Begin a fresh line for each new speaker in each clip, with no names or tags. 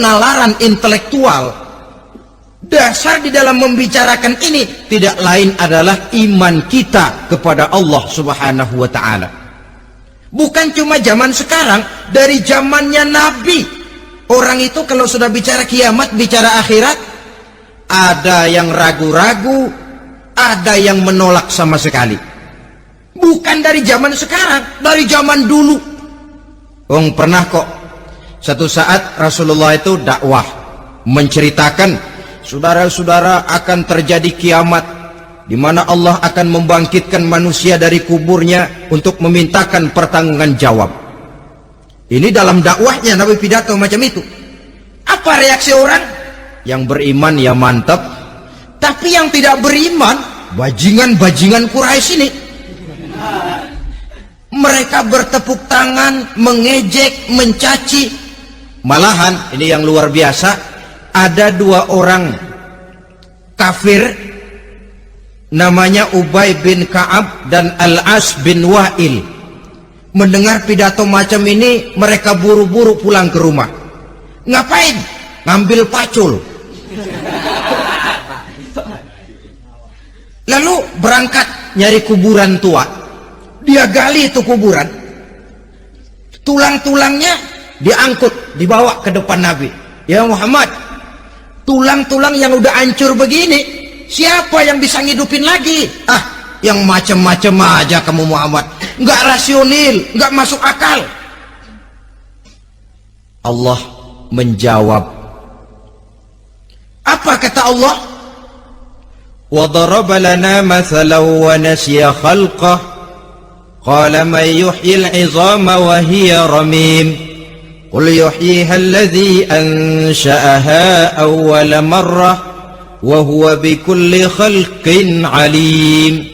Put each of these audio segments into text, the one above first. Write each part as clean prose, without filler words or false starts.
nalar intelektual. Dasar di dalam membicarakan ini tidak lain adalah iman kita kepada Allah Subhanahu wa ta'ala. Bukan cuma zaman sekarang, dari zamannya Nabi. Orang itu kalau sudah bicara kiamat, bicara akhirat, ada yang ragu-ragu, ada yang menolak sama sekali. Bukan dari zaman sekarang, dari zaman dulu. Pernah kok satu saat Rasulullah itu dakwah menceritakan, saudara-saudara, akan terjadi kiamat di mana Allah akan membangkitkan manusia dari kuburnya untuk memintakan pertanggungjawaban jawab. Ini dalam dakwahnya Nabi pidato macam itu. Apa reaksi orang? Yang beriman ya mantap, tapi yang tidak beriman, bajingan-bajingan Quraisy ini, mereka bertepuk tangan, mengejek, mencaci. Malahan ini yang luar biasa, ada dua orang kafir namanya Ubay bin Ka'ab dan Al-As bin Wa'il. Mendengar pidato macam ini, mereka buru-buru pulang ke rumah. Ngapain? Ngambil pacul. Lalu berangkat nyari kuburan tua. Dia gali itu kuburan, tulang-tulangnya diangkut, dibawa ke depan Nabi. Ya Muhammad, tulang-tulang yang udah hancur begini, siapa yang bisa ngidupin lagi? Yang macam-macam aja kamu Muhammad, nggak rasional, nggak masuk akal. Allah menjawab. Apa kata Allah? Wa daraba lana mathalan wa nasiya khalqah. Qala man yuhyil 'idhama wa hiya ramim. Qul yuhyiha alladhi ansha'aha awwala marrah wa huwa bikulli khalqin 'alim.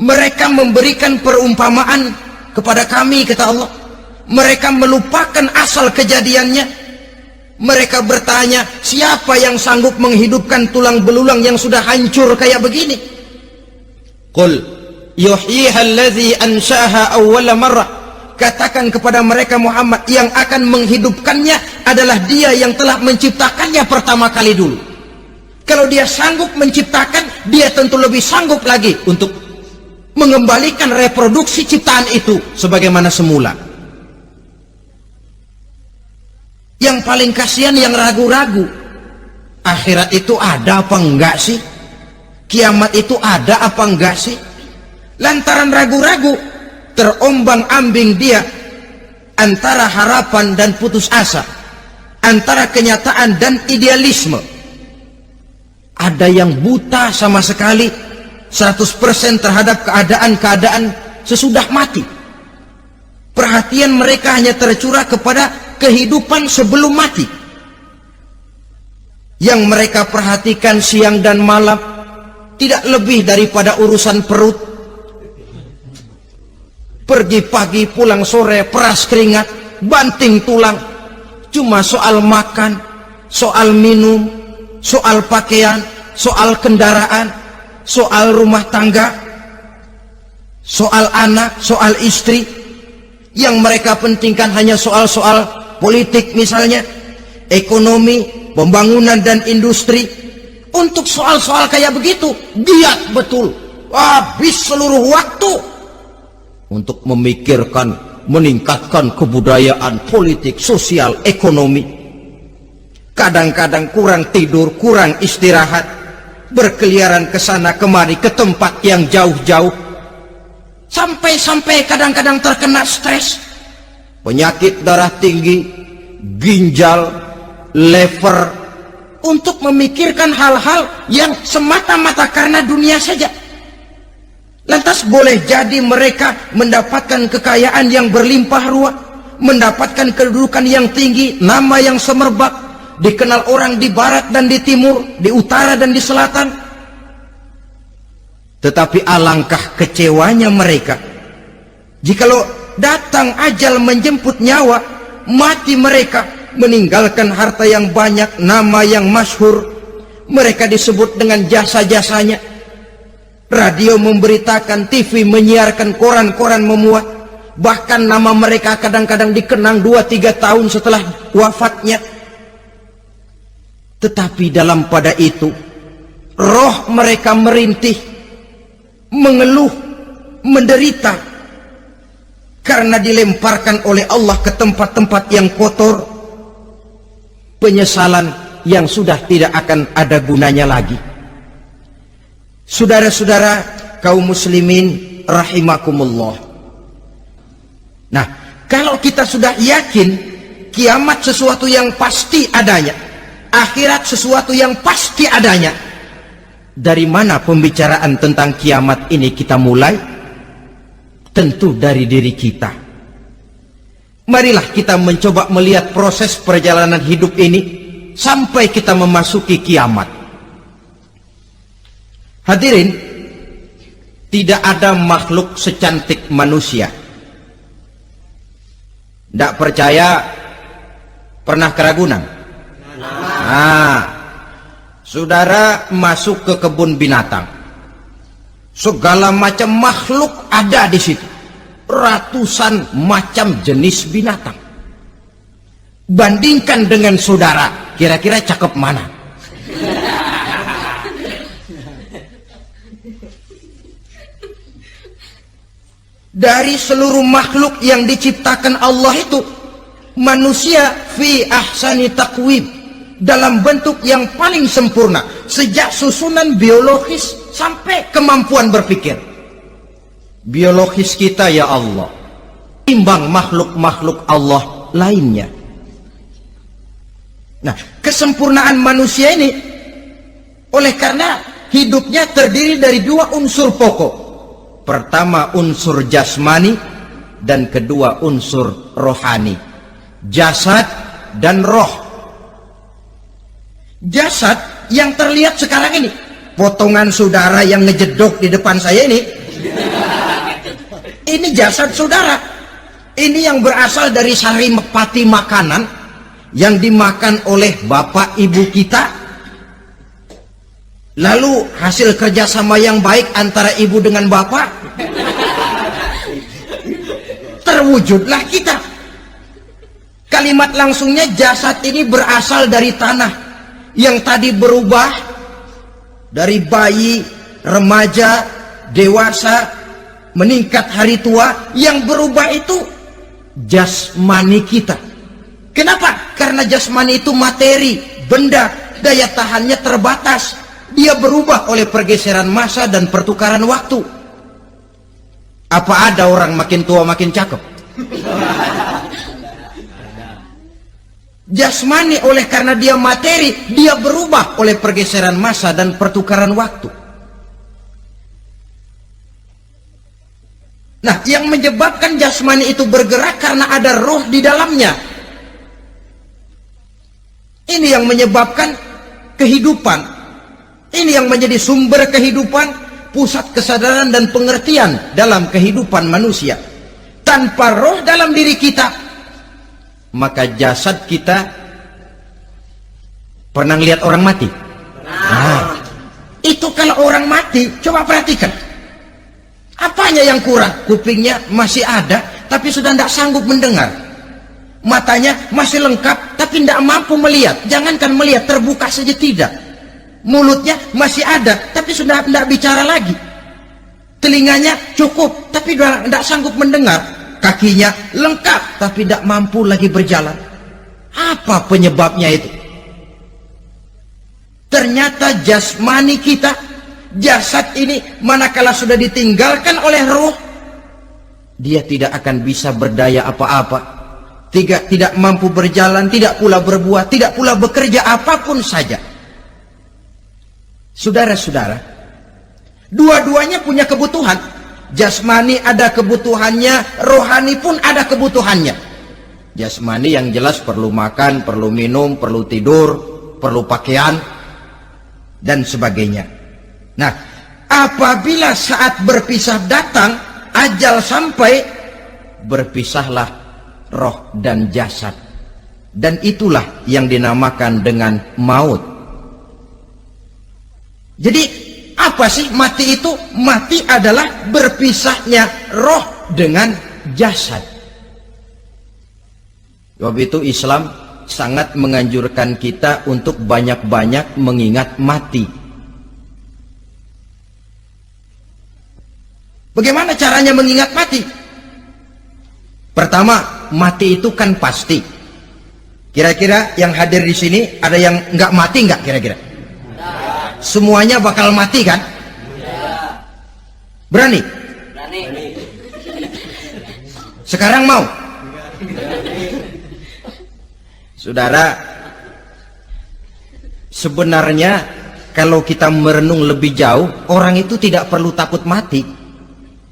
Mereka memberikan perumpamaan kepada kami, kata Allah. Mereka melupakan asal kejadiannya. Mereka bertanya, siapa yang sanggup menghidupkan tulang belulang yang sudah hancur kayak begini? Qul yuhyiha alladhi ansha'aha awwala marrah. Katakan kepada mereka Muhammad, yang akan menghidupkannya adalah Dia yang telah menciptakannya pertama kali dulu. Kalau Dia sanggup menciptakan, Dia tentu lebih sanggup lagi untuk mengembalikan reproduksi ciptaan itu sebagaimana semula. Yang paling kasihan yang ragu-ragu, akhirat itu ada apa enggak sih? Kiamat itu ada apa enggak sih? Lantaran ragu-ragu, terombang-ambing dia antara harapan dan putus asa, antara kenyataan dan idealisme. Ada yang buta sama sekali 100% terhadap keadaan-keadaan sesudah mati. Perhatian mereka hanya tercurah kepada kehidupan sebelum mati. Yang mereka perhatikan siang dan malam tidak lebih daripada urusan perut. Pergi pagi, pulang sore, peras keringat, banting tulang. Cuma soal makan, soal minum, soal pakaian, soal kendaraan, soal rumah tangga, soal anak, soal istri. Yang mereka pentingkan hanya soal-soal politik misalnya, ekonomi, pembangunan dan industri. Untuk soal-soal kayak begitu, giat betul, habis seluruh waktu untuk memikirkan, meningkatkan kebudayaan, politik, sosial, ekonomi. Kadang-kadang kurang tidur, kurang istirahat, berkeliaran ke sana kemari ke tempat yang jauh-jauh, sampai kadang-kadang terkena stres, penyakit darah tinggi, ginjal, lever, untuk memikirkan hal-hal yang semata-mata karena dunia saja. Lantas boleh jadi mereka mendapatkan kekayaan yang berlimpah ruah, mendapatkan kedudukan yang tinggi, nama yang semerbak, dikenal orang di barat dan di timur, di utara dan di selatan. Tetapi alangkah kecewanya mereka jikalau datang ajal menjemput nyawa, mati mereka, meninggalkan harta yang banyak, nama yang masyhur. Mereka disebut dengan jasa-jasanya. Radio memberitakan, TV menyiarkan, koran-koran memuat. bahkan nama mereka kadang-kadang dikenang 2-3 tahun setelah wafatnya. Tetapi dalam pada itu roh mereka merintih, mengeluh, menderita karena dilemparkan oleh Allah ke tempat-tempat yang kotor, penyesalan yang sudah tidak akan ada gunanya lagi. Saudara-saudara kaum muslimin rahimakumullah. Nah, kalau kita sudah yakin kiamat sesuatu yang pasti adanya, akhirat sesuatu yang pasti adanya, dari mana pembicaraan tentang kiamat ini kita mulai? Tentu dari diri kita. Marilah kita mencoba melihat proses perjalanan hidup ini sampai kita memasuki kiamat. Hadirin, tidak ada makhluk secantik manusia. Tidak percaya, pernah ke Ragunan? Nah, saudara masuk ke kebun binatang, segala macam makhluk ada di situ, ratusan macam jenis binatang. Bandingkan dengan saudara, kira-kira cakep mana? Dari seluruh makhluk yang diciptakan Allah itu, manusia fi ahsani taqwim, dalam bentuk yang paling sempurna, sejak susunan biologis sampai kemampuan berpikir. Biologis kita ya Allah timbang makhluk-makhluk Allah lainnya. Nah, kesempurnaan manusia ini oleh karena hidupnya terdiri dari 2 unsur pokok. Pertama unsur jasmani dan kedua unsur rohani, jasad dan roh. Jasad yang terlihat sekarang ini, potongan saudara yang ngejedok di depan saya ini jasad saudara. Ini yang berasal dari saripati makanan yang dimakan oleh bapak ibu kita. Lalu hasil kerjasama yang baik antara ibu dengan bapak, terwujudlah kita. Kalimat langsungnya, jasad ini berasal dari tanah yang tadi berubah dari bayi, remaja, dewasa, meningkat hari tua. Yang berubah itu jasmani kita. Kenapa? Karena jasmani itu materi, benda, daya tahannya terbatas. Dia berubah oleh pergeseran masa dan pertukaran waktu. Apa ada orang makin tua makin cakep? Jasmani oleh karena dia materi, dia berubah oleh pergeseran masa dan pertukaran waktu. Nah, yang menyebabkan jasmani itu bergerak karena ada roh di dalamnya. Ini yang menyebabkan kehidupan. Ini yang menjadi sumber kehidupan, pusat kesadaran dan pengertian dalam kehidupan manusia. Tanpa roh dalam diri kita, maka jasad kita, pernah lihat orang mati? Nah, itu kalau orang mati, coba perhatikan. Apanya yang kurang? Kupingnya masih ada, tapi sudah tidak sanggup mendengar. Matanya masih lengkap, tapi tidak mampu melihat. Jangankan melihat, terbuka saja tidak. Mulutnya masih ada, tapi sudah tidak bicara lagi. Telinganya cukup, tapi sudah tidak sanggup mendengar. Kakinya lengkap, tapi tidak mampu lagi berjalan. Apa penyebabnya itu? Ternyata jasmani kita, jasad ini, manakala sudah ditinggalkan oleh roh, dia tidak akan bisa berdaya apa-apa. Tidak mampu berjalan, tidak pula berbuat, tidak pula bekerja apapun saja. Saudara-saudara, dua-duanya punya kebutuhan. Jasmani ada kebutuhannya, rohani pun ada kebutuhannya. Jasmani yang jelas perlu makan, perlu minum, perlu tidur, perlu pakaian, dan sebagainya. Nah, apabila saat berpisah datang, ajal sampai, berpisahlah roh dan jasad. Dan itulah yang dinamakan dengan maut. Jadi apa sih mati itu? Mati adalah berpisahnya roh dengan jasad. Sebab itu Islam sangat menganjurkan kita untuk banyak-banyak mengingat mati. Bagaimana caranya mengingat mati? Pertama, mati itu kan pasti. Kira-kira yang hadir di sini ada yang nggak mati nggak kira-kira? Semuanya bakal mati kan? Berani? Berani. Sekarang mau? Saudara, sebenarnya kalau kita merenung lebih jauh, orang itu tidak perlu takut mati.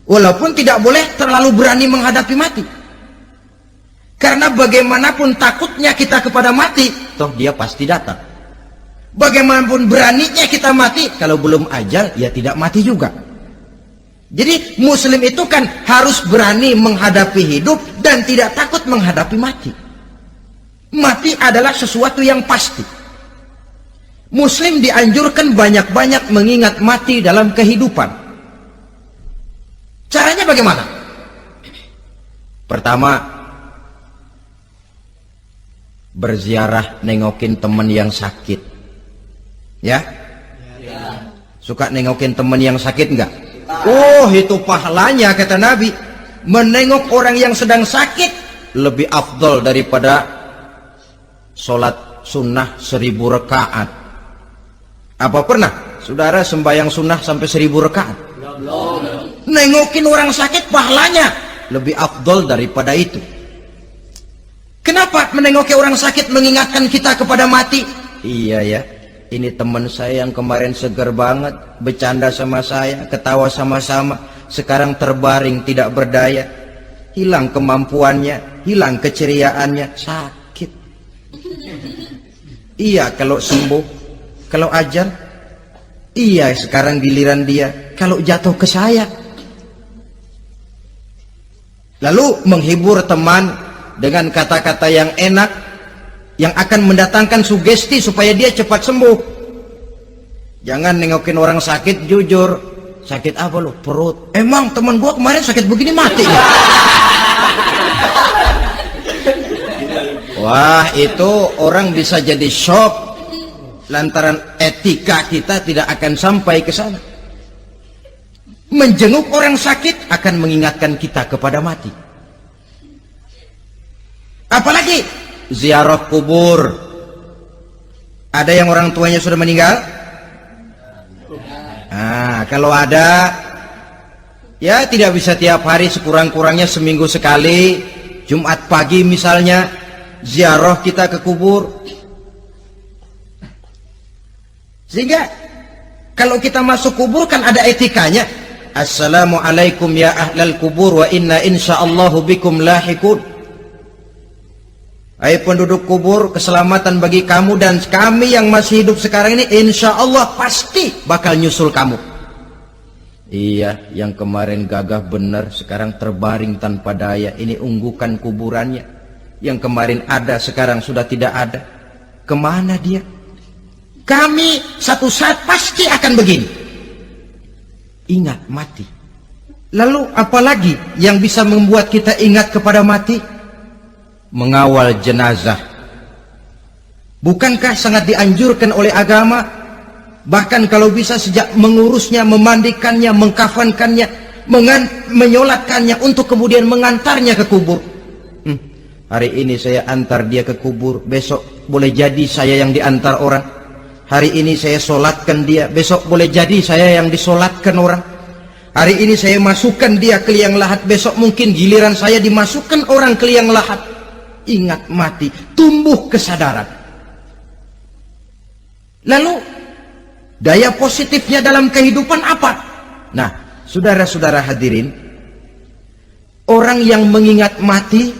Walaupun tidak boleh terlalu berani menghadapi mati. Karena bagaimanapun takutnya kita kepada mati, toh dia pasti datang. Bagaimanapun beraninya kita mati, kalau belum ajal, ya tidak mati juga. Jadi muslim itu kan harus berani menghadapi hidup dan tidak takut menghadapi mati. Mati adalah sesuatu yang pasti. Muslim dianjurkan banyak-banyak mengingat mati dalam kehidupan. Caranya bagaimana? Pertama, berziarah nengokin teman yang sakit. Ya? Suka nengokin teman yang sakit enggak? Oh, itu pahalanya kata Nabi. Menengok orang yang sedang sakit lebih afdol daripada sholat sunnah 1000 rakaat. Apa pernah saudara sembahyang sunnah sampai 1000 rakaat? Nengokin orang sakit pahalanya lebih afdol daripada itu. Kenapa menengoki orang sakit mengingatkan kita kepada mati? Iya ya, ini teman saya yang kemarin seger banget, bercanda sama saya, ketawa sama-sama, sekarang terbaring tidak berdaya, hilang kemampuannya, hilang keceriaannya, sakit. Iya kalau sembuh, kalau ajal, iya sekarang giliran dia, kalau jatuh ke saya. Lalu menghibur teman dengan kata-kata yang enak, yang akan mendatangkan sugesti supaya dia cepat sembuh. Jangan nengokin orang sakit jujur, sakit apa lo? Perut. Emang teman gua kemarin sakit begini mati ya? Wah, itu orang bisa jadi shock lantaran etika kita tidak akan sampai ke sana. Menjenguk orang sakit akan mengingatkan kita kepada mati. Apalagi ziarah kubur. Ada yang orang tuanya sudah meninggal? Nah, kalau ada, ya tidak bisa tiap hari, sekurang-kurangnya seminggu sekali, Jumat pagi misalnya, ziarah kita ke kubur. Sehingga kalau kita masuk kubur kan ada etikanya. Assalamualaikum ya ahlal kubur wa inna insyaallahu bikum lahikun. Hai penduduk kubur, keselamatan bagi kamu dan kami yang masih hidup sekarang ini insya Allah pasti bakal nyusul kamu. Iya, yang kemarin gagah benar sekarang terbaring tanpa daya, ini unggukan kuburannya. Yang kemarin ada sekarang sudah tidak ada. Kemana dia? Kami satu saat pasti akan begini. Ingat mati. Lalu apalagi yang bisa membuat kita ingat kepada mati? Mengawal jenazah. Bukankah sangat dianjurkan oleh agama? Bahkan kalau bisa sejak mengurusnya, memandikannya, mengkafankannya, menyolatkannya untuk kemudian mengantarnya ke kubur. Hari ini saya antar dia ke kubur, besok boleh jadi saya yang diantar orang. Hari ini saya solatkan dia, besok boleh jadi saya yang disolatkan orang. Hari ini saya masukkan dia ke liang lahat, besok mungkin giliran saya dimasukkan orang ke liang lahat. Ingat mati, tumbuh kesadaran. Lalu daya positifnya dalam kehidupan apa? Nah, saudara-saudara hadirin, orang yang mengingat mati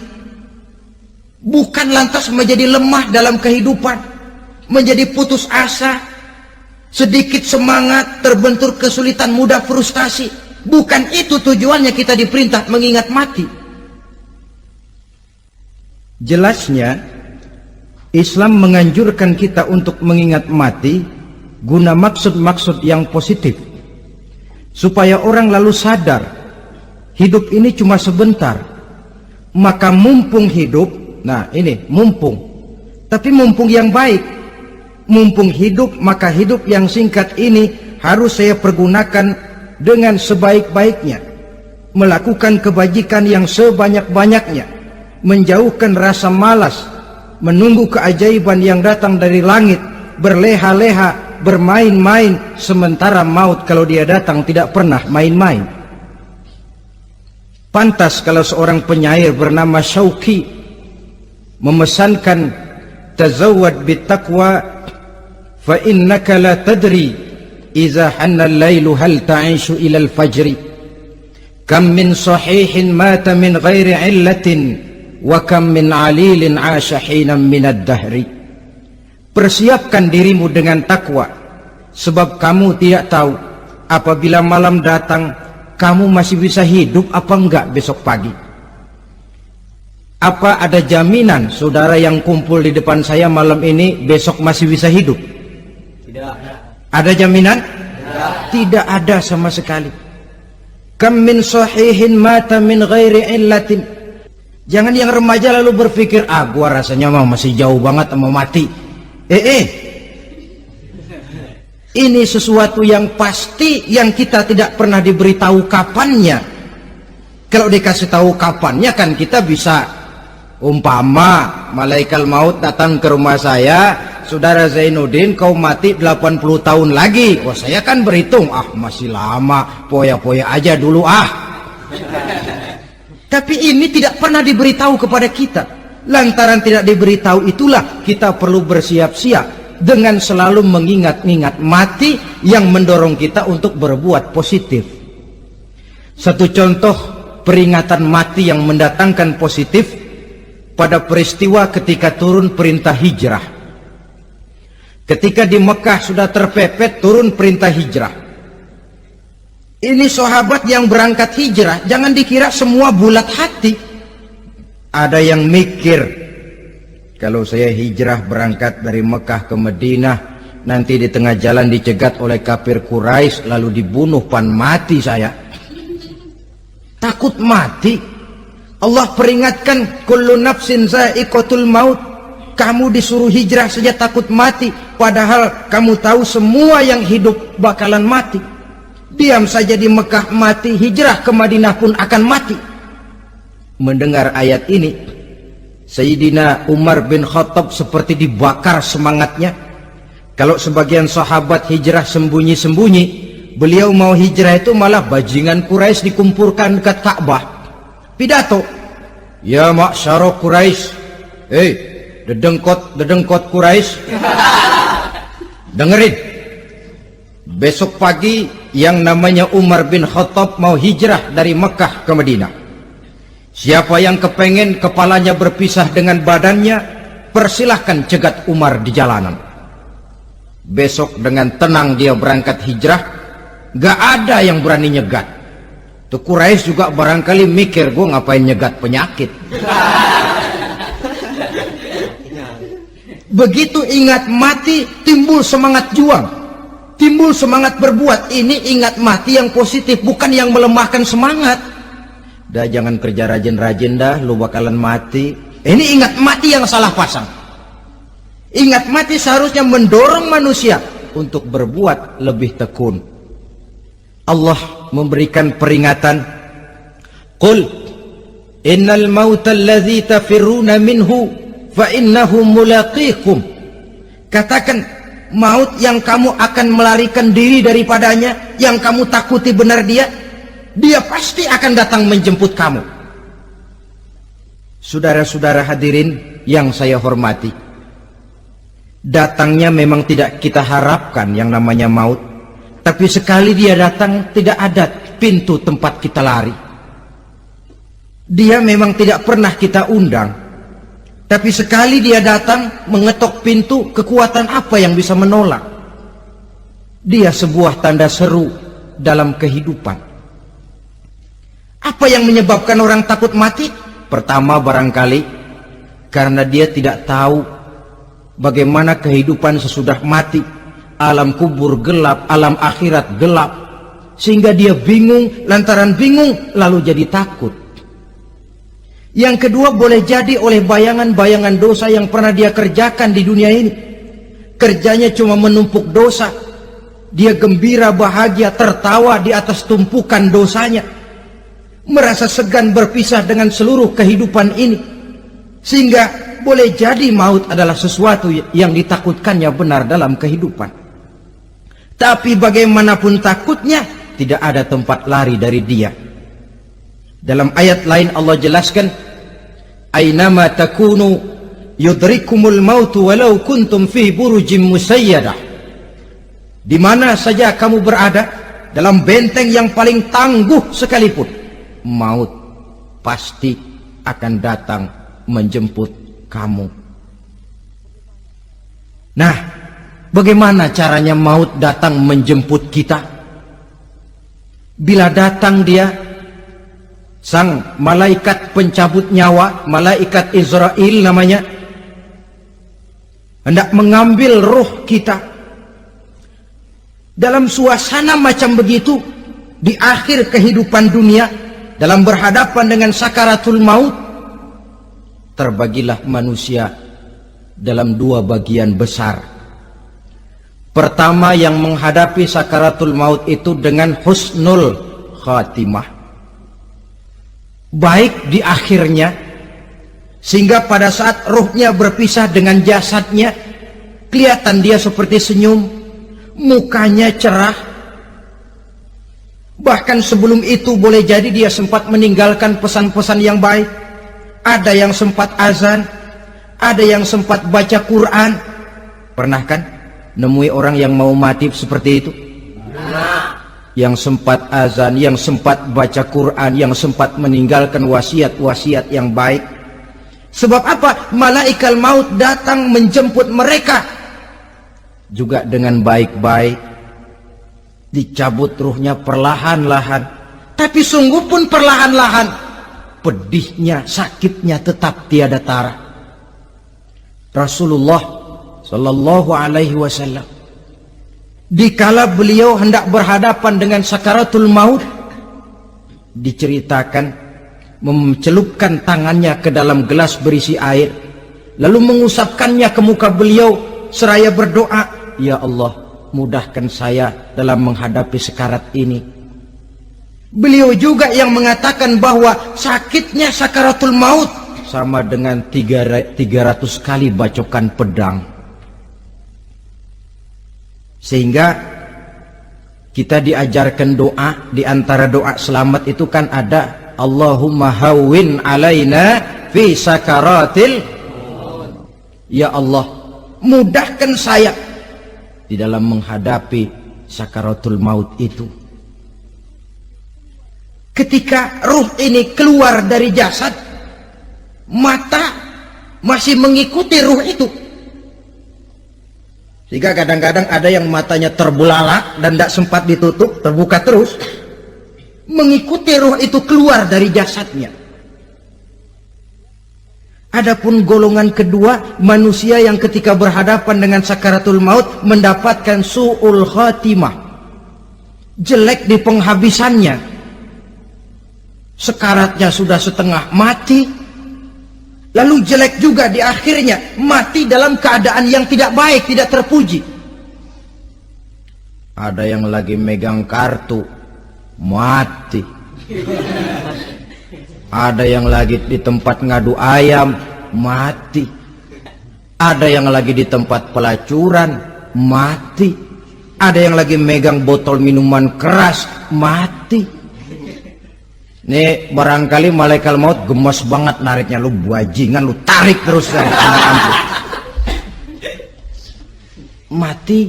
bukan lantas menjadi lemah dalam kehidupan, menjadi putus asa, sedikit semangat, terbentur kesulitan, mudah frustasi. Bukan itu tujuannya kita diperintah mengingat mati. Jelasnya Islam menganjurkan kita untuk mengingat mati guna maksud-maksud yang positif, supaya orang lalu sadar hidup ini cuma sebentar, maka mumpung hidup, nah ini mumpung, tapi mumpung yang baik. Mumpung hidup, maka hidup yang singkat ini harus saya pergunakan dengan sebaik-baiknya, melakukan kebajikan yang sebanyak-banyaknya, menjauhkan rasa malas, menunggu keajaiban yang datang dari langit, berleha-leha, bermain-main, sementara maut kalau dia datang tidak pernah main-main. Pantas kalau seorang penyair bernama Syauqi memesankan, tazawwad bittaqwa fa innaka la tadri idza hanna al-lailu hal ta'ishu ila al-fajri, kam min sahihin mata min ghairi illatin wa kam min alilin 'asha hinan min ad-dahri. Persiapkan dirimu dengan takwa, sebab kamu tidak tahu apabila malam datang kamu masih bisa hidup apa enggak besok pagi. Apa ada jaminan saudara yang kumpul di depan saya malam ini besok masih bisa hidup? Tidak. Ada jaminan? Tidak. Tidak ada sama sekali. Kam min sahihin mata min ghairi illatin. Jangan yang remaja lalu berpikir, gua rasanya masih jauh banget mau mati. Ini sesuatu yang pasti yang kita tidak pernah diberitahu kapannya. Kalau dikasih tahu kapannya kan kita bisa, umpama malaikat maut datang ke rumah saya, saudara Zainuddin kau mati 80 tahun lagi. Wah, saya kan berhitung, masih lama, poya-poya aja dulu Tapi ini tidak pernah diberitahu kepada kita. Lantaran tidak diberitahu itulah kita perlu bersiap-siap dengan selalu mengingat-ingat mati yang mendorong kita untuk berbuat positif. Satu contoh peringatan mati yang mendatangkan positif pada peristiwa ketika turun perintah hijrah. Ketika di Mekah sudah terpepet turun perintah hijrah. Ini sahabat yang berangkat hijrah, jangan dikira semua bulat hati. Ada yang mikir, kalau saya hijrah berangkat dari Mekah ke Madinah, nanti di tengah jalan dicegat oleh kafir Quraisy lalu dibunuh, mati saya. Takut mati. Allah peringatkan, kullu nafsin za'iqatul maut. Kamu disuruh hijrah saja takut mati, padahal kamu tahu semua yang hidup bakalan mati. Diam saja di Mekah mati, hijrah ke Madinah pun akan mati. Mendengar ayat ini, Sayyidina Umar bin Khattab seperti dibakar semangatnya. Kalau sebagian sahabat hijrah sembunyi-sembunyi, beliau mau hijrah itu malah bajingan Quraisy dikumpulkan dekat Ka'bah. Pidato, ya ma'syara Quraisy, dedengkot Quraisy, dengerin. Besok pagi yang namanya Umar bin Khattab mau hijrah dari Mekah ke Madinah. Siapa yang kepengen kepalanya berpisah dengan badannya, persilahkan cegat Umar di jalanan. Besok dengan tenang dia berangkat hijrah, gak ada yang berani nyegat. Tuh Quraisy juga barangkali mikir, gue ngapain nyegat penyakit. Begitu ingat mati, timbul semangat juang, timbul semangat berbuat. Ini ingat mati yang positif, bukan yang melemahkan semangat. Dah jangan kerja rajin-rajin dah, lu bakalan mati. Ini ingat mati yang salah pasang. Ingat mati seharusnya mendorong manusia untuk berbuat lebih tekun. Allah memberikan peringatan, qul innal mauta alladzi tafirruna minhu fa innahu mulaqikum. Katakan, maut yang kamu akan melarikan diri daripadanya, yang kamu takuti benar dia pasti akan datang menjemput kamu. Saudara-saudara hadirin yang saya hormati, datangnya memang tidak kita harapkan yang namanya maut, tapi sekali dia datang tidak ada pintu tempat kita lari. Dia memang tidak pernah kita undang, tapi sekali dia datang mengetok pintu, kekuatan apa yang bisa menolak? Dia sebuah tanda seru dalam kehidupan. Apa yang menyebabkan orang takut mati? Pertama barangkali karena dia tidak tahu bagaimana kehidupan sesudah mati. Alam kubur gelap, alam akhirat gelap, sehingga dia bingung. Lantaran bingung lalu jadi takut. Yang kedua, boleh jadi oleh bayangan-bayangan dosa yang pernah dia kerjakan di dunia ini. Kerjanya cuma menumpuk dosa. Dia gembira, bahagia, tertawa di atas tumpukan dosanya. Merasa segan berpisah dengan seluruh kehidupan ini. Sehingga boleh jadi maut adalah sesuatu yang ditakutkannya benar dalam kehidupan. Tapi bagaimanapun takutnya, tidak ada tempat lari dari dia. Dalam ayat lain Allah jelaskan, Aynama takunu yudrikumul mautu walau kuntum fi burujim musayyadah. Di mana saja kamu berada, dalam benteng yang paling tangguh sekalipun, maut pasti akan datang menjemput kamu. Nah, bagaimana caranya maut datang menjemput kita? Bila datang dia, sang malaikat pencabut nyawa, malaikat Israel namanya, hendak mengambil ruh kita. Dalam suasana macam begitu, di akhir kehidupan dunia, dalam berhadapan dengan sakaratul maut, terbagilah manusia dalam dua bagian besar. Pertama, yang menghadapi sakaratul maut itu dengan husnul khatimah, baik di akhirnya, sehingga pada saat ruhnya berpisah dengan jasadnya, kelihatan dia seperti senyum, mukanya cerah. Bahkan sebelum itu boleh jadi dia sempat meninggalkan pesan-pesan yang baik. Ada yang sempat azan, ada yang sempat baca Quran. Pernah kan nemui orang yang mau mati seperti itu? Yang sempat azan, yang sempat baca Quran, yang sempat meninggalkan wasiat-wasiat yang baik. Sebab apa? Malaikat maut datang menjemput mereka juga dengan baik-baik. Dicabut ruhnya perlahan-lahan, tapi sungguh pun perlahan-lahan. Pedihnya, sakitnya tetap tiada tara. Rasulullah sallallahu alaihi wasallam, dikala beliau hendak berhadapan dengan sakaratul maut, diceritakan mencelupkan tangannya ke dalam gelas berisi air, lalu mengusapkannya ke muka beliau seraya berdoa, "Ya Allah, mudahkan saya dalam menghadapi sekarat ini." Beliau juga yang mengatakan bahwa sakitnya sakaratul maut sama dengan 300 kali bacokan pedang. Sehingga kita diajarkan doa. Di antara doa selamat itu kan ada, Allahumma hawwin alaina fi sakaratil, ya Allah, mudahkan saya di dalam menghadapi sakaratul maut itu. Ketika ruh ini keluar dari jasad, mata masih mengikuti ruh itu. Sehingga kadang-kadang ada yang matanya terbelalak dan tidak sempat ditutup, terbuka terus, mengikuti ruh itu keluar dari jasadnya. Adapun golongan kedua, manusia yang ketika berhadapan dengan sakaratul maut mendapatkan su'ul khatimah, jelek di penghabisannya. Sekaratnya sudah setengah mati, lalu jelek juga di akhirnya, mati dalam keadaan yang tidak baik, tidak terpuji. Ada yang lagi megang kartu, mati. Ada yang lagi di tempat ngadu ayam, mati. Ada yang lagi di tempat pelacuran, mati. Ada yang lagi megang botol minuman keras, mati. Nih barangkali malaikat maut gemes banget nariknya, lu bajingan, lu tarik terus kan. Mati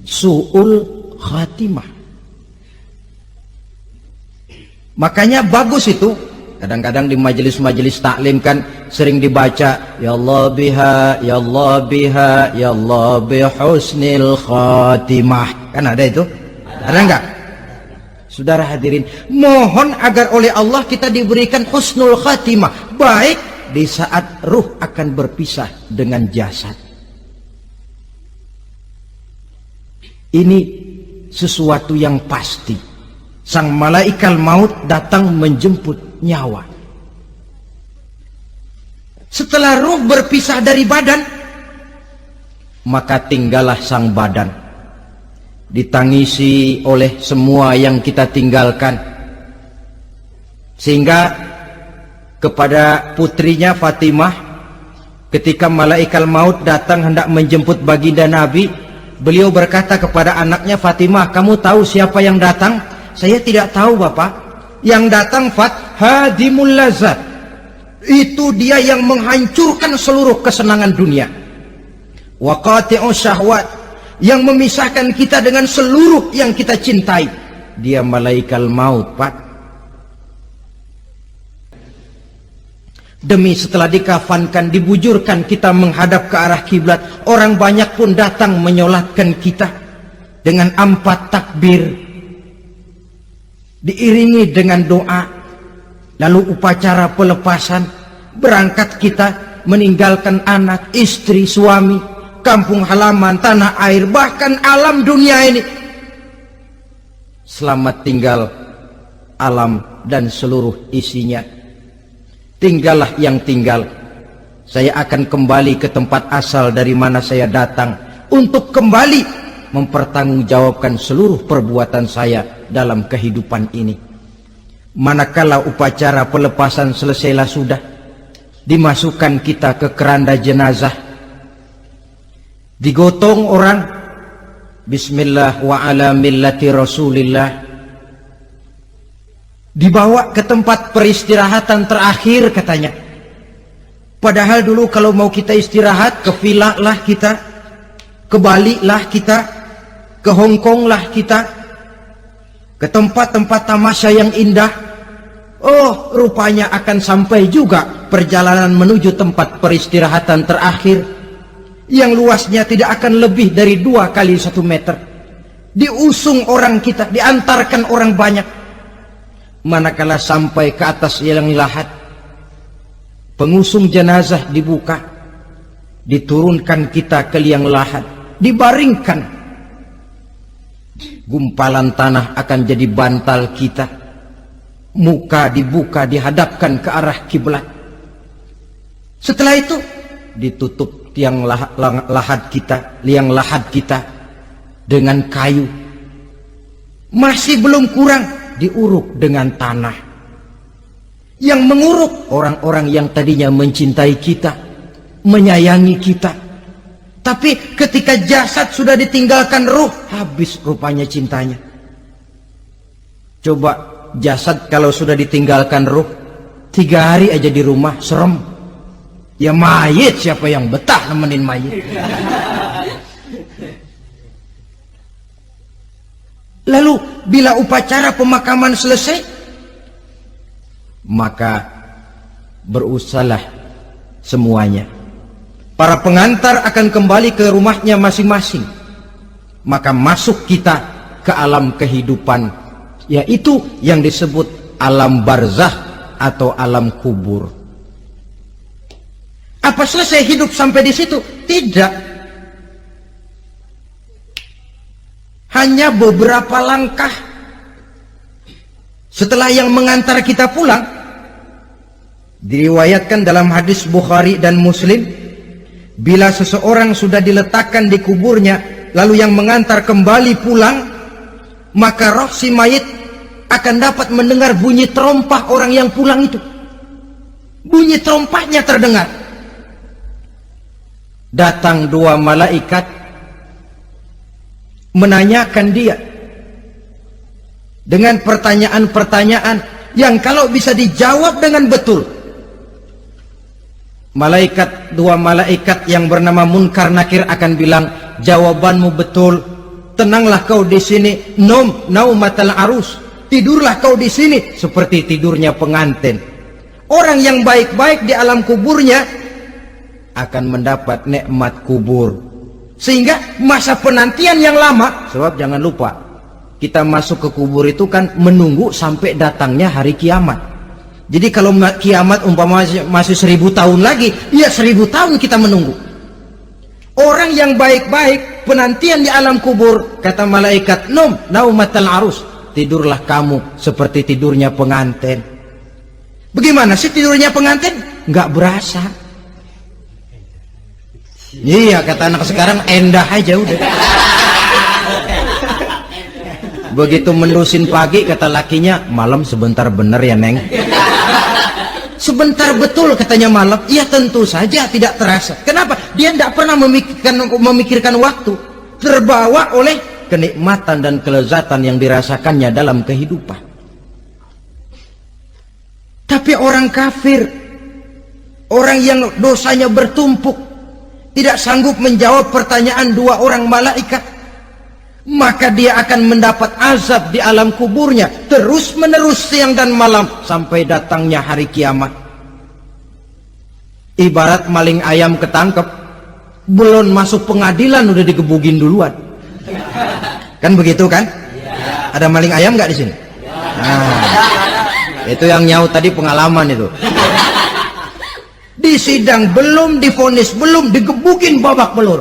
su'ul khatimah. Makanya bagus itu. Kadang-kadang di majelis-majelis taklim kan sering dibaca, ya Allah biha, ya Allah biha, ya Allah bihusnil khatimah. Kan ada itu? Ada enggak? Saudara hadirin, mohon agar oleh Allah kita diberikan husnul khatimah, baik di saat ruh akan berpisah dengan jasad. Ini sesuatu yang pasti. Sang malaikat maut datang menjemput nyawa. Setelah ruh berpisah dari badan, maka tinggallah sang badan, ditangisi oleh semua yang kita tinggalkan. Sehingga kepada putrinya Fatimah, ketika malaikat maut datang hendak menjemput baginda Nabi, beliau berkata kepada anaknya, Fatimah, kamu tahu siapa yang datang? Saya tidak tahu, Bapak. Yang datang hadimul lazat, itu dia yang menghancurkan seluruh kesenangan dunia. Wa qati'us syahwat, yang memisahkan kita dengan seluruh yang kita cintai. Dia malaikat maut, Pak. Demi setelah dikafankan, dibujurkan, kita menghadap ke arah kiblat, orang banyak pun datang menyolatkan kita dengan 4 takbir, diiringi dengan doa. Lalu upacara pelepasan, berangkat kita meninggalkan anak, istri, suami, kampung halaman, tanah air, bahkan alam dunia ini. Selamat tinggal alam dan seluruh isinya. Tinggallah yang tinggal. Saya akan kembali ke tempat asal dari mana saya datang, untuk kembali mempertanggungjawabkan seluruh perbuatan saya dalam kehidupan ini. Manakala upacara pelepasan selesailah sudah, dimasukkan kita ke keranda jenazah, digotong orang, bismillah wa ala millati rasulillah, dibawa ke tempat peristirahatan terakhir katanya. Padahal dulu kalau mau kita istirahat, ke villa lah kita, ke Bali lah kita, ke Hong Kong lah kita, ke tempat-tempat tamasya yang indah. Oh, rupanya akan sampai juga perjalanan menuju tempat peristirahatan terakhir, yang luasnya tidak akan lebih dari 2 kali 1 meter. Diusung orang kita, diantarkan orang banyak. Manakala sampai ke atas yang lahat, pengusung jenazah dibuka, diturunkan kita ke liang lahat, dibaringkan. Gumpalan tanah akan jadi bantal kita. Muka dibuka, dihadapkan ke arah kiblat. Setelah itu ditutup liang lahat kita dengan kayu. Masih belum kurang, diuruk dengan tanah. Yang menguruk orang-orang yang tadinya mencintai kita, menyayangi kita. Tapi ketika jasad sudah ditinggalkan ruh, habis rupanya cintanya. Coba jasad kalau sudah ditinggalkan ruh, 3 hari aja di rumah, serem. Ya mayit, siapa yang betah nemenin mayit? Lalu bila upacara pemakaman selesai, maka berusahalah semuanya. Para pengantar akan kembali ke rumahnya masing-masing. Maka masuk kita ke alam kehidupan, yaitu yang disebut alam barzakh atau alam kubur. Apa selesai hidup sampai di situ? Tidak. Hanya beberapa langkah setelah yang mengantar kita pulang. Diriwayatkan dalam hadis Bukhari dan Muslim, bila seseorang sudah diletakkan di kuburnya, lalu yang mengantar kembali pulang, maka roh si mayit akan dapat mendengar bunyi terompah orang yang pulang itu. Bunyi terompahnya terdengar. Datang 2 malaikat menanyakan dia dengan pertanyaan-pertanyaan yang kalau bisa dijawab dengan betul, 2 malaikat yang bernama Munkar Nakir akan bilang, jawabanmu betul, tenanglah kau di sini, naumatal arus, tidurlah kau di sini seperti tidurnya pengantin. Orang yang baik-baik di alam kuburnya akan mendapat nikmat kubur, sehingga masa penantian yang lama. Sebab jangan lupa, kita masuk ke kubur itu kan menunggu sampai datangnya hari kiamat. Jadi kalau kiamat umpama masih 1000 tahun lagi, ya 1000 tahun kita menunggu. Orang yang baik-baik penantian di alam kubur, kata malaikat, naumatal arus, tidurlah kamu seperti tidurnya pengantin. Bagaimana sih tidurnya pengantin? Nggak berasa. Iya, kata anak sekarang endah aja udah. Begitu mendusin pagi, kata lakinya, malam sebentar bener ya Neng. Sebentar betul katanya malam. Iya tentu saja tidak terasa. Kenapa? Dia tidak pernah memikirkan waktu. Terbawa oleh kenikmatan dan kelezatan yang dirasakannya dalam kehidupan. Tapi orang kafir, orang yang dosanya bertumpuk, tidak sanggup menjawab pertanyaan dua orang malaikat, maka dia akan mendapat azab di alam kuburnya terus menerus siang dan malam sampai datangnya hari kiamat. Ibarat maling ayam ketangkep, belum masuk pengadilan udah digebugin duluan. Kan begitu kan? Ada maling ayam nggak di sini? Nah, itu yang nyaut tadi pengalaman itu. Di sidang belum divonis, belum digebugin babak belur.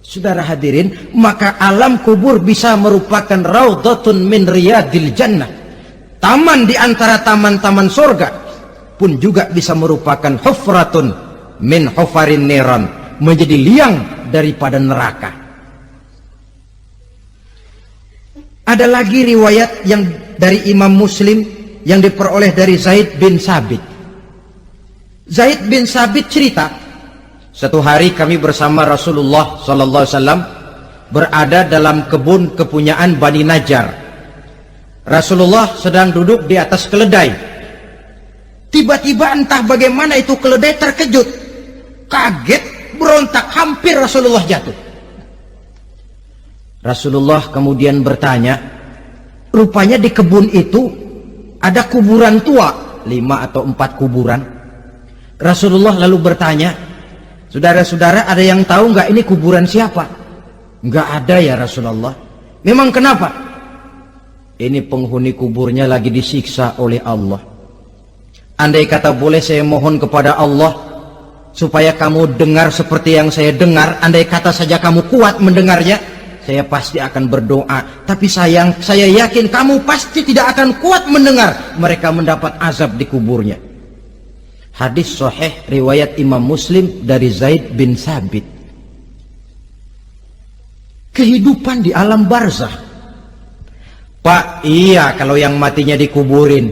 Saudara hadirin, maka alam kubur bisa merupakan raudhatun min riyadil jannah, taman di antara taman-taman surga, pun juga bisa merupakan hufratun min hufarin niran, menjadi liang daripada neraka. Ada lagi riwayat yang dari Imam Muslim yang diperoleh dari Zaid bin Sabit. Zaid bin Sabit cerita, satu hari kami bersama Rasulullah SAW berada dalam kebun kepunyaan Bani Najjar. Rasulullah sedang duduk di atas keledai. Tiba-tiba entah bagaimana itu keledai terkejut, kaget, berontak, hampir Rasulullah jatuh. Rasulullah kemudian bertanya, rupanya di kebun itu ada kuburan tua, 5 atau 4 kuburan. Rasulullah lalu bertanya, saudara-saudara, ada yang tahu nggak ini kuburan siapa? Nggak ada ya Rasulullah. Memang kenapa? Ini penghuni kuburnya lagi disiksa oleh Allah. Andai kata boleh saya mohon kepada Allah supaya kamu dengar seperti yang saya dengar, andai kata saja kamu kuat mendengarnya, saya pasti akan berdoa. Tapi sayang, saya yakin kamu pasti tidak akan kuat mendengar mereka mendapat azab di kuburnya. Hadis sahih riwayat Imam Muslim dari Zaid bin Sabit. Kehidupan di alam barzah. Pak, iya kalau yang matinya dikuburin.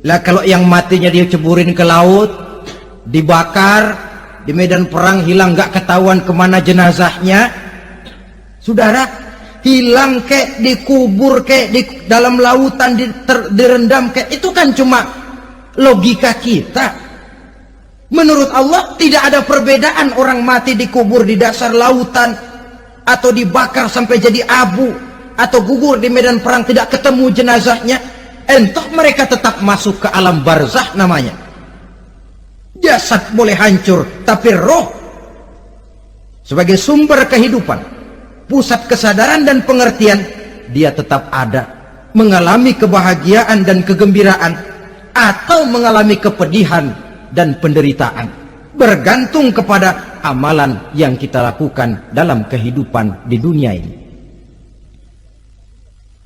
Lah kalau yang matinya diceburin ke laut, dibakar, di medan perang hilang gak ketahuan kemana jenazahnya. Saudara, hilang kek, dikubur kek, di dalam lautan direndam kek, itu kan cuma logika kita. Menurut Allah tidak ada perbedaan orang mati dikubur di dasar lautan atau dibakar sampai jadi abu atau gugur di medan perang tidak ketemu jenazahnya. Entah mereka tetap masuk ke alam barzah namanya. Jasad boleh hancur, tapi roh sebagai sumber kehidupan, pusat kesadaran dan pengertian, dia tetap ada, mengalami kebahagiaan dan kegembiraan atau mengalami kepedihan dan penderitaan, bergantung kepada amalan yang kita lakukan dalam kehidupan di dunia ini.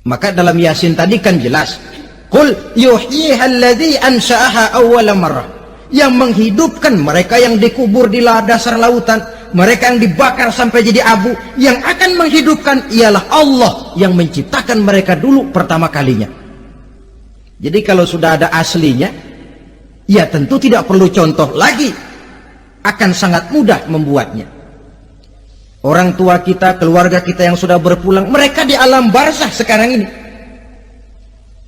Maka dalam Yasin tadi kan jelas, qul yuhyiha alladzi ansha'aha awwala marrah, yang menghidupkan mereka yang dikubur di dasar lautan, mereka yang dibakar sampai jadi abu, yang akan menghidupkan ialah Allah yang menciptakan mereka dulu pertama kalinya. Jadi kalau sudah ada aslinya, ya tentu tidak perlu contoh lagi, akan sangat mudah membuatnya. Orang tua kita, keluarga kita yang sudah berpulang, mereka di alam barzah sekarang ini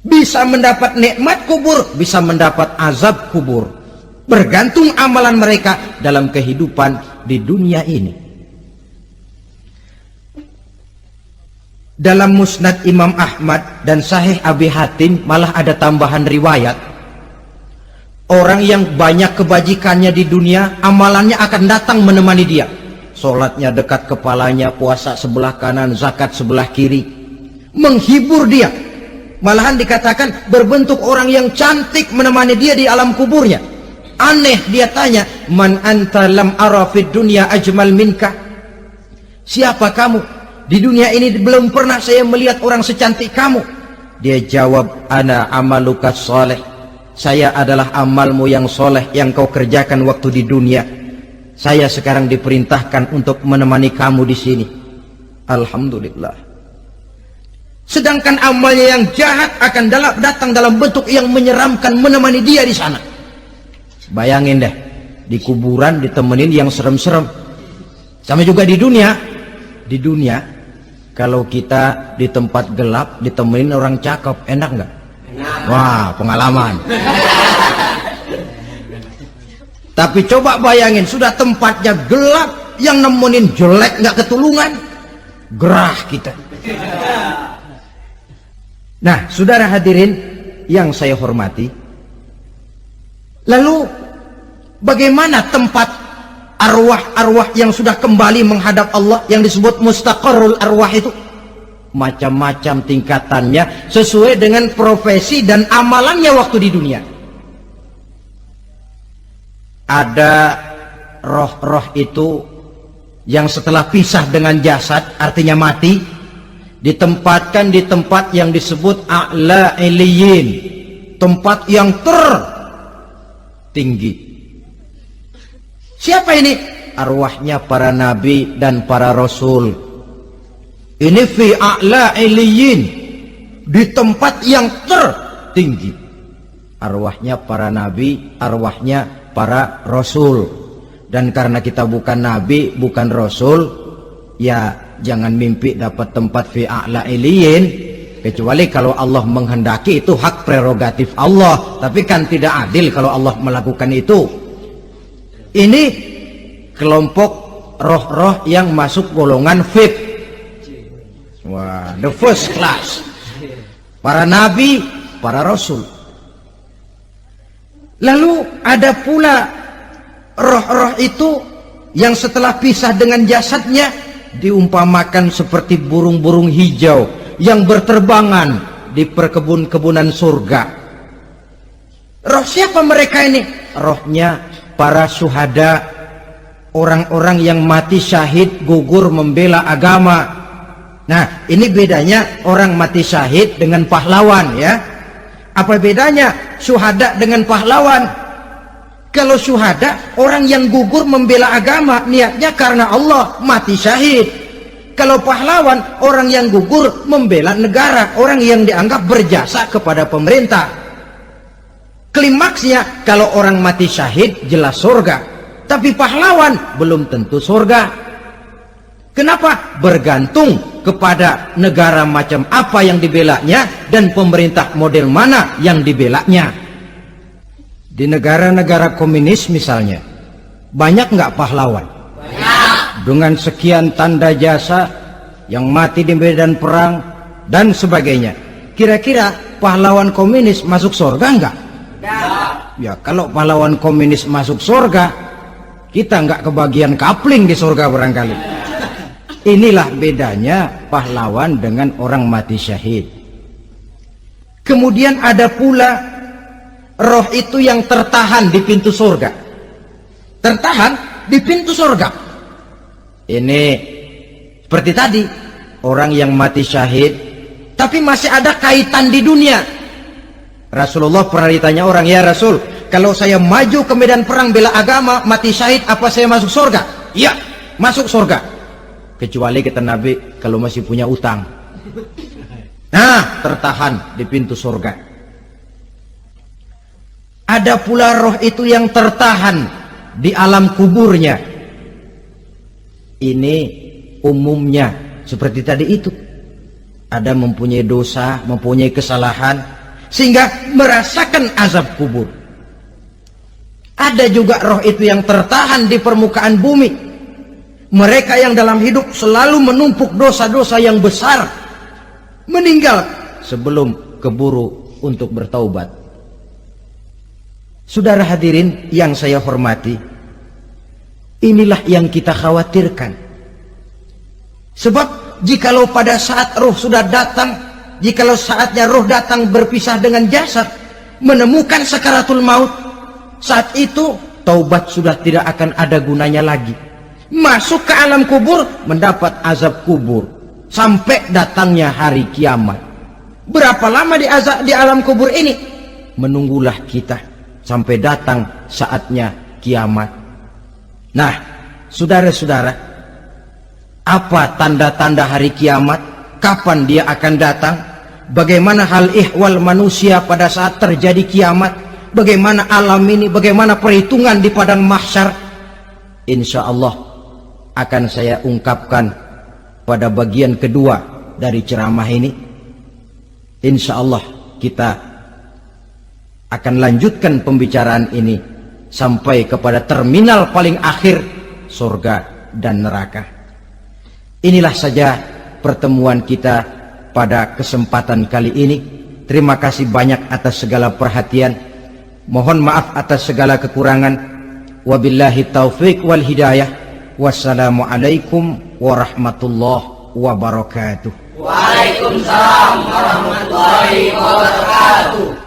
bisa mendapat nikmat kubur, bisa mendapat azab kubur, bergantung amalan mereka dalam kehidupan di dunia ini. Dalam Musnad Imam Ahmad dan Sahih Abi Hatim malah ada tambahan riwayat, orang yang banyak kebajikannya di dunia, amalannya akan datang menemani dia. Sholatnya dekat kepalanya, puasa sebelah kanan, zakat sebelah kiri, menghibur dia. Malahan dikatakan berbentuk orang yang cantik menemani dia di alam kuburnya. Aneh, dia tanya, man anta lam ara fid dunya ajmal minka. Siapa kamu? Di dunia ini belum pernah saya melihat orang secantik kamu. Dia jawab, ana amaluka sholeh. Saya adalah amalmu yang soleh yang kau kerjakan waktu di dunia. saya sekarang diperintahkan untuk menemani kamu di sini. Alhamdulillah. Sedangkan amalnya yang jahat akan datang dalam bentuk yang menyeramkan menemani dia di sana. Bayangin deh, di kuburan ditemenin yang serem-serem. Sama juga di dunia. Di dunia, kalau kita di tempat gelap ditemenin orang cakep, enak nggak? Wah, pengalaman. Tapi coba bayangin, sudah tempatnya gelap, yang nemenin jelek nggak ketulungan, gerah kita. Nah, saudara hadirin yang saya hormati, lalu bagaimana tempat arwah-arwah yang sudah kembali menghadap Allah yang disebut mustaqarrul arwah itu? Macam-macam tingkatannya sesuai dengan profesi dan amalannya waktu di dunia. Ada roh-roh itu yang setelah pisah dengan jasad, artinya mati, ditempatkan di tempat yang disebut a'la iliyin, tempat yang tertinggi. Siapa ini? Arwahnya para nabi dan para rasul. Ini fi a'la iliyin, di tempat yang tertinggi. Arwahnya para nabi, arwahnya para rasul. Dan karena kita bukan nabi, bukan rasul, ya jangan mimpi dapat tempat fi a'la iliyin, kecuali kalau Allah menghendaki. Itu hak prerogatif Allah, tapi kan tidak adil kalau Allah melakukan itu. Ini kelompok roh-roh yang masuk golongan VIP. Wah, the first class. Para nabi, para rasul. Lalu ada pula roh-roh itu yang setelah pisah dengan jasadnya diumpamakan seperti burung-burung hijau yang berterbangan di perkebun-kebunan surga. Roh siapa mereka ini? Rohnya para syuhada, orang-orang yang mati syahid gugur membela agama. Nah, ini bedanya orang mati syahid dengan pahlawan, ya. Apa bedanya syuhada dengan pahlawan? Kalau syuhada, orang yang gugur membela agama, niatnya karena Allah, mati syahid. Kalau pahlawan, orang yang gugur membela negara, orang yang dianggap berjasa kepada pemerintah. Klimaksnya, kalau orang mati syahid, jelas surga. Tapi pahlawan, belum tentu surga. Kenapa? Bergantung kepada negara macam apa yang dibelanya, dan pemerintah model mana yang dibelanya. Di negara-negara komunis misalnya, banyak nggak pahlawan? Banyak. Dengan sekian tanda jasa, yang mati di medan perang dan sebagainya. Kira-kira pahlawan komunis masuk surga nggak? Ya, kalau pahlawan komunis masuk surga, kita nggak kebagian kapling di surga barangkali. Inilah bedanya pahlawan dengan orang mati syahid. Kemudian ada pula roh itu yang tertahan di pintu surga. Tertahan di pintu surga. Ini seperti tadi, orang yang mati syahid tapi masih ada kaitan di dunia. Rasulullah pernah ditanya orang, ya Rasul, kalau saya maju ke medan perang bela agama, mati syahid, apa saya masuk surga? Iya, masuk surga. Kecuali kata Nabi, kalau masih punya utang. Nah, tertahan di pintu surga. Ada pula roh itu yang tertahan di alam kuburnya. Ini umumnya seperti tadi itu. Ada mempunyai dosa, mempunyai kesalahan, sehingga merasakan azab kubur. Ada juga roh itu yang tertahan di permukaan bumi. Mereka yang dalam hidup selalu menumpuk dosa-dosa yang besar, meninggal sebelum keburu untuk bertaubat. Saudara hadirin yang saya hormati, inilah yang kita khawatirkan. Sebab jikalau pada saat roh sudah datang, jikalau saatnya roh datang berpisah dengan jasad, menemukan sakaratul maut, saat itu taubat sudah tidak akan ada gunanya lagi. Masuk ke alam kubur, mendapat azab kubur sampai datangnya hari kiamat. Berapa lama di alam kubur ini? Menunggulah kita sampai datang saatnya kiamat. Nah, saudara-saudara, apa tanda-tanda hari kiamat? Kapan dia akan datang? Bagaimana hal ihwal manusia pada saat terjadi kiamat? Bagaimana alam ini? Bagaimana perhitungan di padang mahsyar? Insya Allah akan saya ungkapkan pada bagian kedua dari ceramah ini. Insya Allah kita akan lanjutkan pembicaraan ini sampai kepada terminal paling akhir, surga dan neraka. Inilah saja pertemuan kita pada kesempatan kali ini. Terima kasih banyak atas segala perhatian. Mohon maaf atas segala kekurangan. Wabillahi taufiq wal hidayah. Wassalamualaikum warahmatullahi wabarakatuh.
Waalaikumsalam warahmatullahi wabarakatuh.